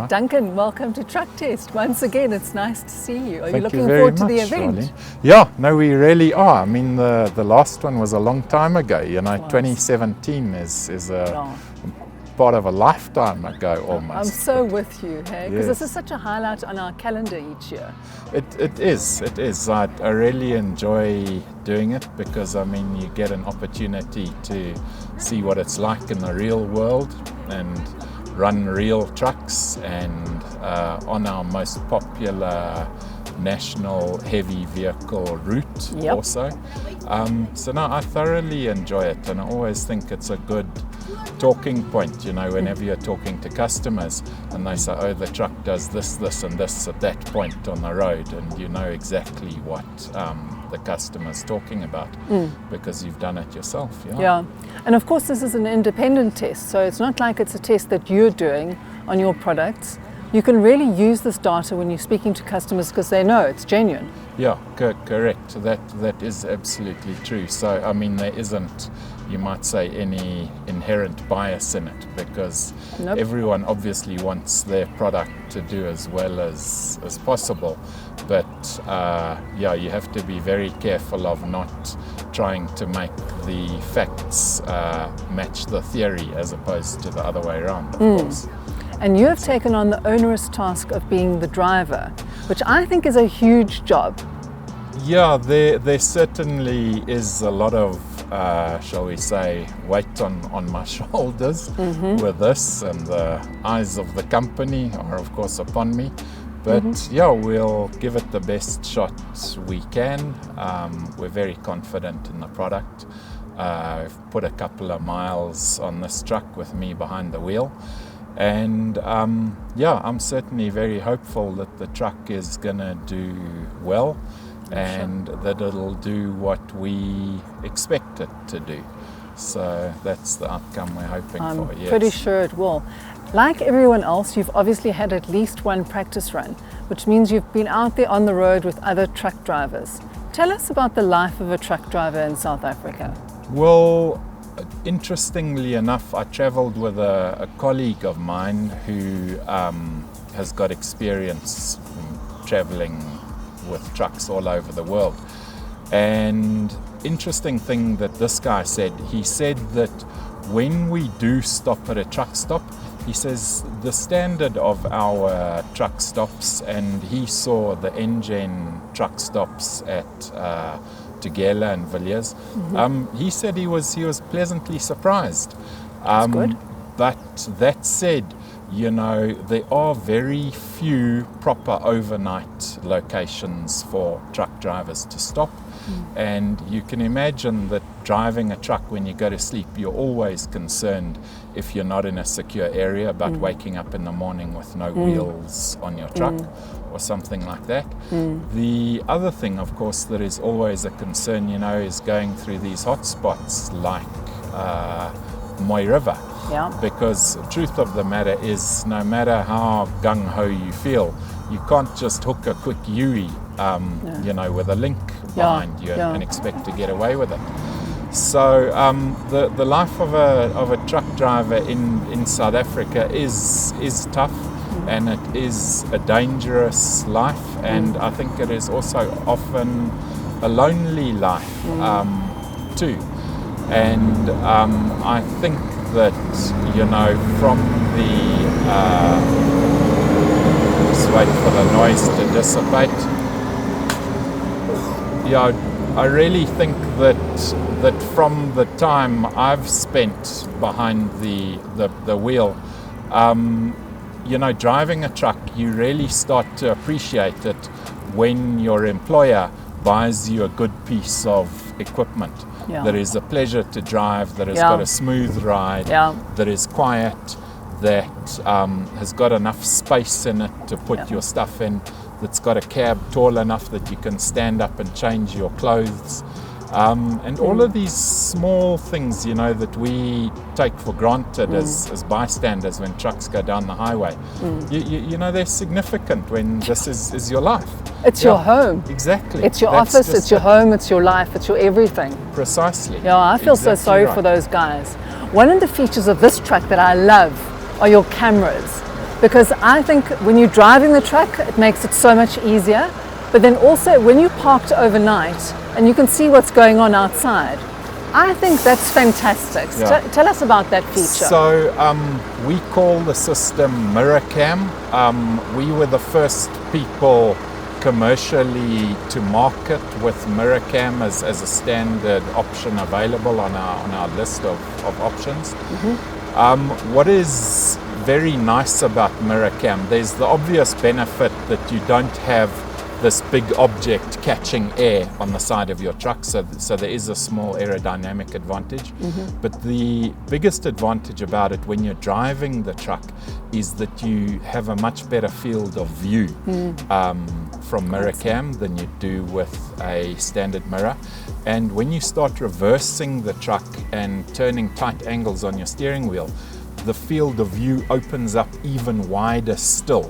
Duncan, welcome to Truck Test. Once again, it's nice to see you. Are you Thank looking you very forward to much, the event? Charlie. Yeah, no, we really are. I mean, the last one was a long time ago. 2017 is a part of a lifetime ago almost. I'm so with you, hey? Because Yes. this is such a highlight on our calendar each year. It is. I really enjoy doing it because, I mean, you get an opportunity to see what it's like in the real world and run real trucks and on our most popular national heavy vehicle route also. So no, I thoroughly enjoy it, and I always think it's a good talking point, whenever you're talking to customers and they say, oh, the truck does this, this and this at that point on the road, and you know exactly what the customer's talking about because you've done it yourself. Yeah, and of course this is an independent test, so it's not like it's a test that you're doing on your products. You can really use this data when you're speaking to customers because they know it's genuine. Yeah, correct. That is absolutely true. So, I mean, there isn't, you might say, any inherent bias in it because everyone obviously wants their product to do as well as possible. But, you have to be very careful of not trying to make the facts match the theory as opposed to the other way around, of course. And you have taken on the onerous task of being the driver, which I think is a huge job. Yeah, there certainly is a lot of, shall we say, weight on my shoulders with this, and the eyes of the company are of course upon me. But we'll give it the best shot we can. We're very confident in the product. I've put a couple of miles on this truck with me behind the wheel. And I'm certainly very hopeful that the truck is going to do well and that it'll do what we expect it to do. So that's the outcome we're hoping for. I'm pretty sure it will. Like everyone else, you've obviously had at least one practice run, which means you've been out there on the road with other truck drivers. Tell us about the life of a truck driver in South Africa. Well, interestingly enough, I travelled with a colleague of mine who has got experience travelling with trucks all over the world. And interesting thing that this guy said, he said that when we do stop at a truck stop, he says the standard of our truck stops, and he saw the NGen truck stops at Tugela and Villiers. He said he was pleasantly surprised. That's good. But that said, there are very few proper overnight locations for truck drivers to stop. And you can imagine that driving a truck when you go to sleep, you're always concerned if you're not in a secure area about waking up in the morning with no wheels on your truck or something like that. The other thing, of course, that is always a concern, is going through these hot spots like Moy River. Yeah. Because the truth of the matter is, no matter how gung-ho you feel, you can't just hook a quick UE, with a link behind you and expect to get away with it. So the life of a truck driver in South Africa is tough, and it is a dangerous life, and I think it is also often a lonely life too. And I think that, from the just wait for the noise to dissipate. I really think that from the time I've spent behind the wheel, driving a truck, you really start to appreciate it when your employer buys you a good piece of equipment that is a pleasure to drive, that has got a smooth ride, that is quiet, that has got enough space in it to put your stuff in, that's got a cab tall enough that you can stand up and change your clothes, And all of these small things, you know, that we take for granted as bystanders when trucks go down the highway, you know, they're significant when this is your life. It's your home. Exactly. It's your office, it's your home, it's your life, it's your everything. Precisely. Yeah, I feel so sorry right. for those guys. One of the features of this truck that I love are your cameras, because I think when you're driving the truck, it makes it so much easier. But then also when you parked overnight and you can see what's going on outside, I think that's fantastic. Yeah. Tell us about that feature. So we call the system Mirror Cam. We were the first people commercially to market with Mirror Cam as a standard option available on our list of options. What is very nice about Mirror Cam, there's the obvious benefit that you don't have this big object catching air on the side of your truck, so there is a small aerodynamic advantage. But the biggest advantage about it when you're driving the truck is that you have a much better field of view from Mirror Cam than you do with a standard mirror. And when you start reversing the truck and turning tight angles on your steering wheel, the field of view opens up even wider still.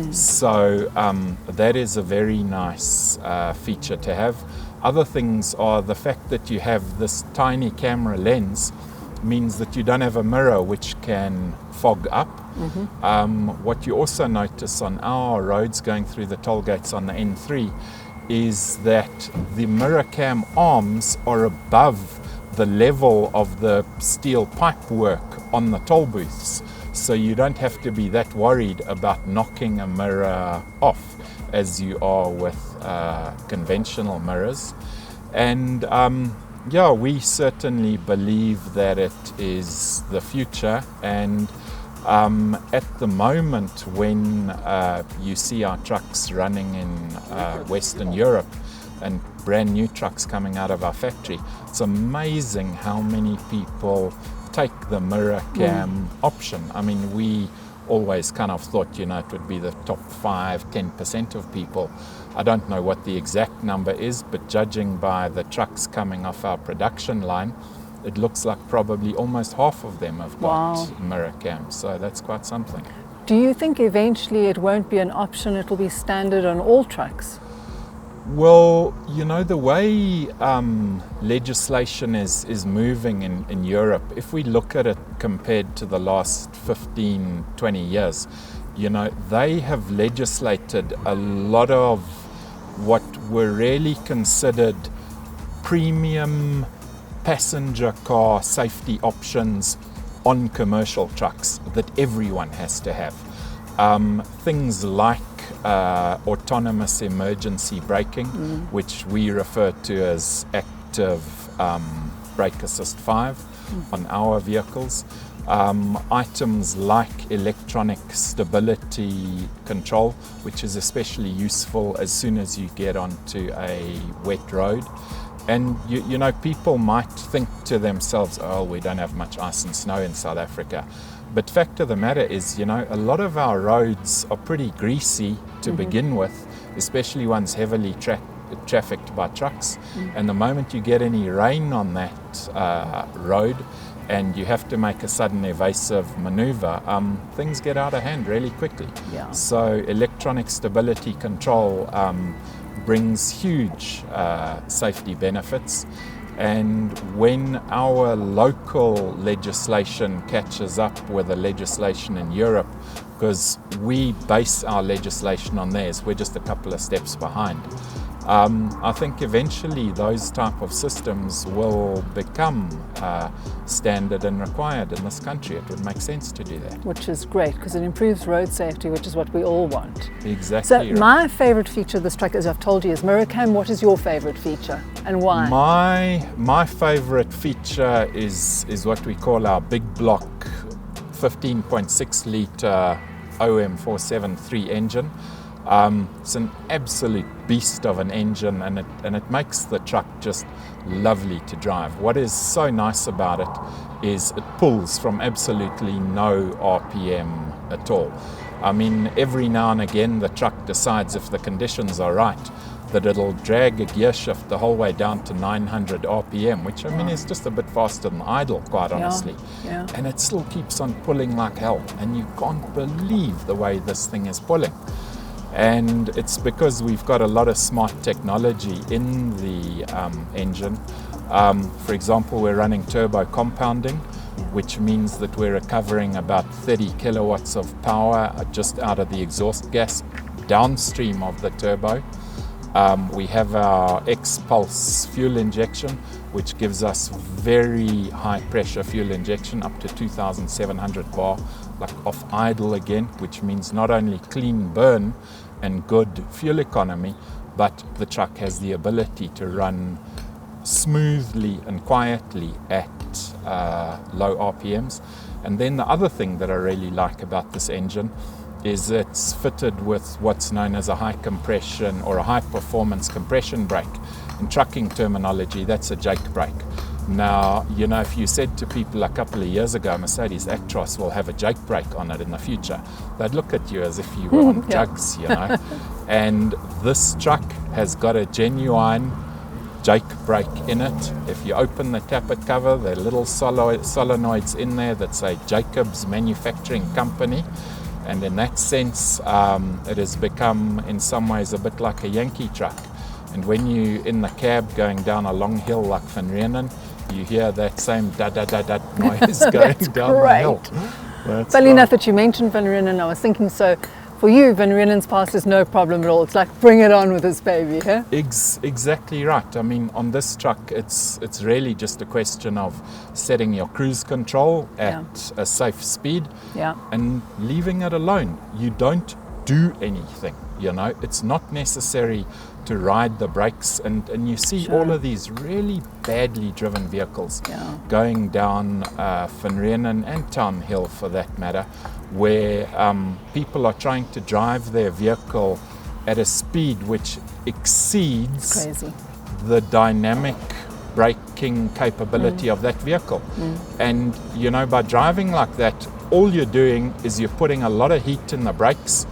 So that is a very nice feature to have. Other things are the fact that you have this tiny camera lens means that you don't have a mirror which can fog up. What you also notice on our roads going through the toll gates on the N3 is that the Mirror Cam arms are above the level of the steel pipe work on the toll booths. So you don't have to be that worried about knocking a mirror off as you are with conventional mirrors. And yeah, we certainly believe that it is the future. And at the moment when you see our trucks running in Western Europe and brand new trucks coming out of our factory, it's amazing how many people take the Mirror Cam option. I mean, we always kind of thought, you know, it would be the top 5-10% of people. I don't know what the exact number is, but judging by the trucks coming off our production line, it looks like probably almost half of them have got Mirror Cam. So that's quite something. Do you think eventually it won't be an option, it will be standard on all trucks? Well, you know, the way legislation is moving in Europe, if we look at it compared to the last 15, 20 years, you know, they have legislated a lot of what were really considered premium passenger car safety options on commercial trucks that everyone has to have. Things like autonomous emergency braking, which we refer to as active brake assist 5 on our vehicles. Items like electronic stability control, which is especially useful as soon as you get onto a wet road. And you know, people might think to themselves, oh, we don't have much ice and snow in South Africa. But fact of the matter is, you know, a lot of our roads are pretty greasy to begin with, especially ones heavily trafficked by trucks. And the moment you get any rain on that road and you have to make a sudden evasive maneuver, things get out of hand really quickly. So electronic stability control brings huge safety benefits. And when our local legislation catches up with the legislation in Europe, because we base our legislation on theirs, we're just a couple of steps behind. I think eventually those type of systems will become standard and required in this country. It would make sense to do that. Which is great, because it improves road safety, which is what we all want. Exactly. So right. my favorite feature of this truck, as I've told you, is Mirror Cam. What is your favorite feature and why? My favorite feature is what we call our big block 15.6 litre OM473 engine. It's an absolute beast of an engine, and it makes the truck just lovely to drive. What is so nice about it is it pulls from absolutely no RPM at all. I mean, every now and again the truck decides, if the conditions are right, that it'll drag a gear shift the whole way down to 900 RPM, which I mean is just a bit faster than idle, quite honestly. Yeah. And it still keeps on pulling like hell, and you can't believe the way this thing is pulling. And it's because we've got a lot of smart technology in the engine. For example, we're running turbo compounding, which means that we're recovering about 30 kilowatts of power just out of the exhaust gas downstream of the turbo. We have our X-Pulse fuel injection, which gives us very high pressure fuel injection up to 2,700 bar, like off idle again, which means not only clean burn and good fuel economy, but the truck has the ability to run smoothly and quietly at low RPMs. And then the other thing that I really like about this engine is it's fitted with what's known as a high compression or a high performance compression brake. In trucking terminology, that's a Jake brake. Now, you know, if you said to people a couple of years ago, Mercedes Actros will have a Jake brake on it in the future, they'd look at you as if you were on drugs, you know. And this truck has got a genuine Jake brake in it. If you open the tappet cover, there are little solenoids in there that say Jacobs Manufacturing Company. And in that sense, it has become in some ways a bit like a Yankee truck. And when you're in the cab going down a long hill like Van Renen, you hear that same da-da-da-da noise going down the hill. Funny enough that you mentioned Van Renen, I was thinking, so for you, Van Renen's Pass is no problem at all. It's like, bring it on with this baby, huh? Exactly right. I mean, on this truck, it's really just a question of setting your cruise control at a safe speed and leaving it alone. You don't do anything, you know. It's not necessary to ride the brakes, and you see all of these really badly driven vehicles going down Van Renen and Town Hill for that matter, where people are trying to drive their vehicle at a speed which exceeds the dynamic braking capability of that vehicle. And you know, by driving like that, all you're doing is you're putting a lot of heat in the brakes,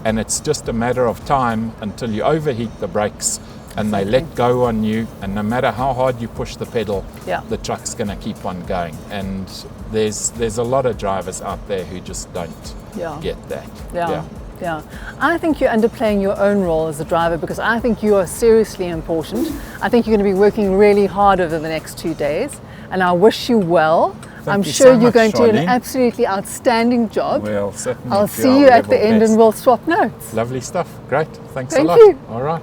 and it's just a matter of time until you overheat the brakes and they let go on you, and no matter how hard you push the pedal, the truck's going to keep on going. And there's a lot of drivers out there who just don't get that. Yeah. I think you're underplaying your own role as a driver, because I think you are seriously important. I think you're going to be working really hard over the next 2 days, and I wish you well. I'm sure you're going to do an absolutely outstanding job. Well, certainly. I'll see you at the end and we'll swap notes. Lovely stuff. Great. Thanks a lot. Thank you. All right.